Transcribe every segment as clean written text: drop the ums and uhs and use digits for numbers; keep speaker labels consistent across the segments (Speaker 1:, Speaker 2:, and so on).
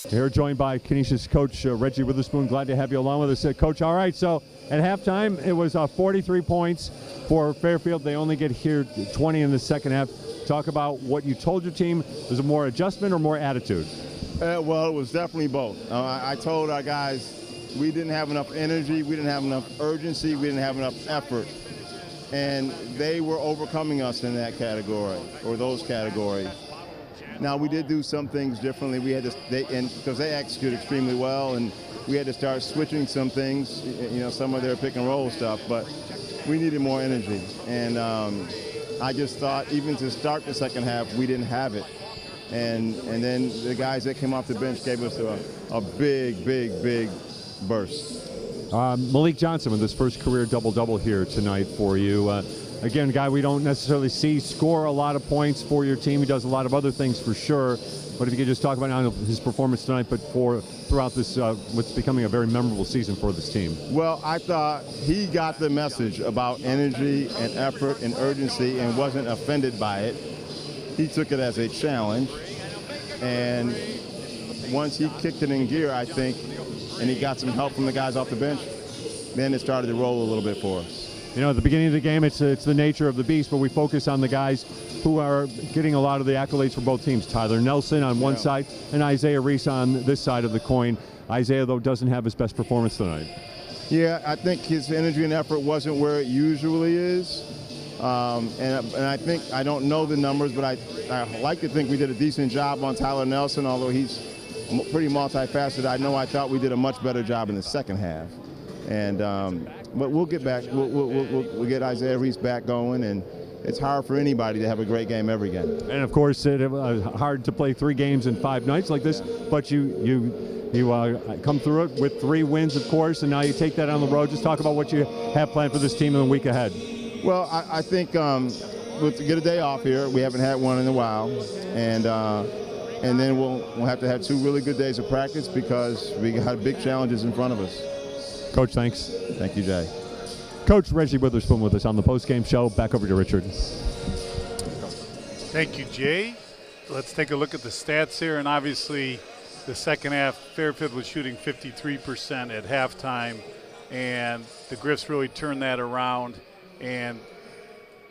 Speaker 1: Here joined by Canisius coach Reggie Witherspoon. Glad to have you along with us. Coach, all right, so at halftime it was 43 points for Fairfield. They only get here 20 in the second half. Talk about what you told your team. Was it more adjustment or more attitude?
Speaker 2: Well, it was definitely both. I told our guys we didn't have enough energy, we didn't have enough urgency, we didn't have enough effort. And they were overcoming us in that category, or those categories. Now, we did do some things differently. We had to, because they executed extremely well, and we had to start switching some things, some of their pick and roll stuff, but we needed more energy. And I just thought, even to start the second half, we didn't have it. And then the guys that came off the bench gave us a big burst.
Speaker 1: Malik Johnson with his first career double-double here tonight for you. Again, a guy we don't necessarily see score a lot of points for your team. He does a lot of other things for sure. But if you could just talk about not only his performance tonight, but throughout this, what's becoming a very memorable season for this team.
Speaker 2: Well, I thought he got the message about energy and effort and urgency and wasn't offended by it. He took it as a challenge. And once he kicked it in gear, I think, and he got some help from the guys off the bench, then it started to roll a little bit for us.
Speaker 1: At the beginning of the game, it's the nature of the beast, but we focus on the guys who are getting a lot of the accolades for both teams. Tyler Nelson on one side and Isaiah Reese on this side of the coin. Isaiah, though, doesn't have his best performance tonight.
Speaker 2: Yeah, I think his energy and effort wasn't where it usually is. And I think, I don't know the numbers, but I like to think we did a decent job on Tyler Nelson, although he's pretty multifaceted. I thought we did a much better job in the second half. And but we'll get back. We'll get Isaiah Reese back going, and it's hard for anybody to have a great game every game.
Speaker 1: And of course, it's hard to play 3 games in 5 nights like this. But you come through it with 3 wins, of course, and now you take that on the road. Just talk about what you have planned for this team in the week ahead.
Speaker 2: Well, I think we'll get a day off here. We haven't had one in a while, and then we'll have to have 2 really good days of practice because we got big challenges in front of us.
Speaker 1: Coach, thanks.
Speaker 2: Thank you, Jay.
Speaker 1: Coach Reggie Witherspoon with us on the postgame show. Back over to Richard.
Speaker 3: Thank you, Jay. Let's take a look at the stats here. And obviously, the second half, Fairfield was shooting 53% at halftime. And the Griffs really turned that around. And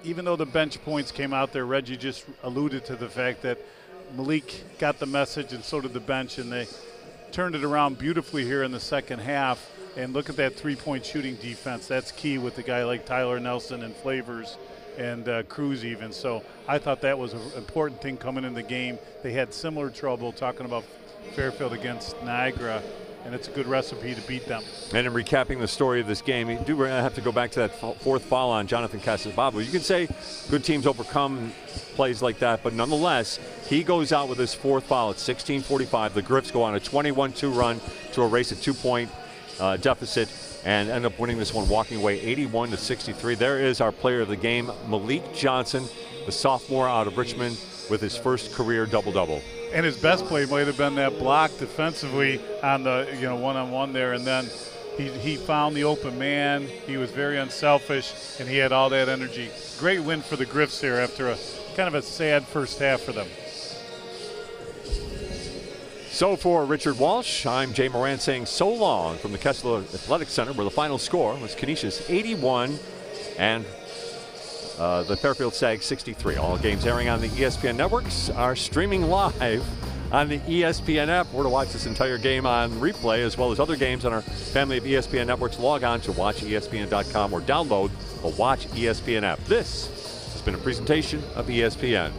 Speaker 3: even though the bench points came out there, Reggie just alluded to the fact that Malik got the message and so did the bench. And they turned it around beautifully here in the second half. And look at that 3-point shooting defense. That's key with a guy like Tyler Nelson and Flavors and Cruz even. So I thought that was an important thing coming in the game. They had similar trouble talking about Fairfield against Niagara, and it's a good recipe to beat them.
Speaker 4: And in recapping the story of this game, you do have to go back to that 4th foul on Jonathan Casasbabo. You can say good teams overcome plays like that, but nonetheless, he goes out with his 4th foul at 16:45. The Griffs go on a 21-2 run to erase a 2-point deficit and end up winning this one, walking away 81-63. There is our player of the game, Malik Johnson, the sophomore out of Richmond, with his first career double-double.
Speaker 3: And his best play might have been that block defensively on the one-on-one there, and then he found the open man. He was very unselfish, and he had all that energy. Great win for the Griffs here after a kind of a sad first half for them.
Speaker 4: So for Richard Walsh, I'm Jay Moran saying so long from the Kessler Athletic Center, where the final score was Canisius 81 and the Fairfield Sags 63. All games airing on the ESPN networks are streaming live on the ESPN app. Or to watch this entire game on replay, as well as other games on our family of ESPN networks, log on to watchespn.com or download the Watch ESPN app. This has been a presentation of ESPN.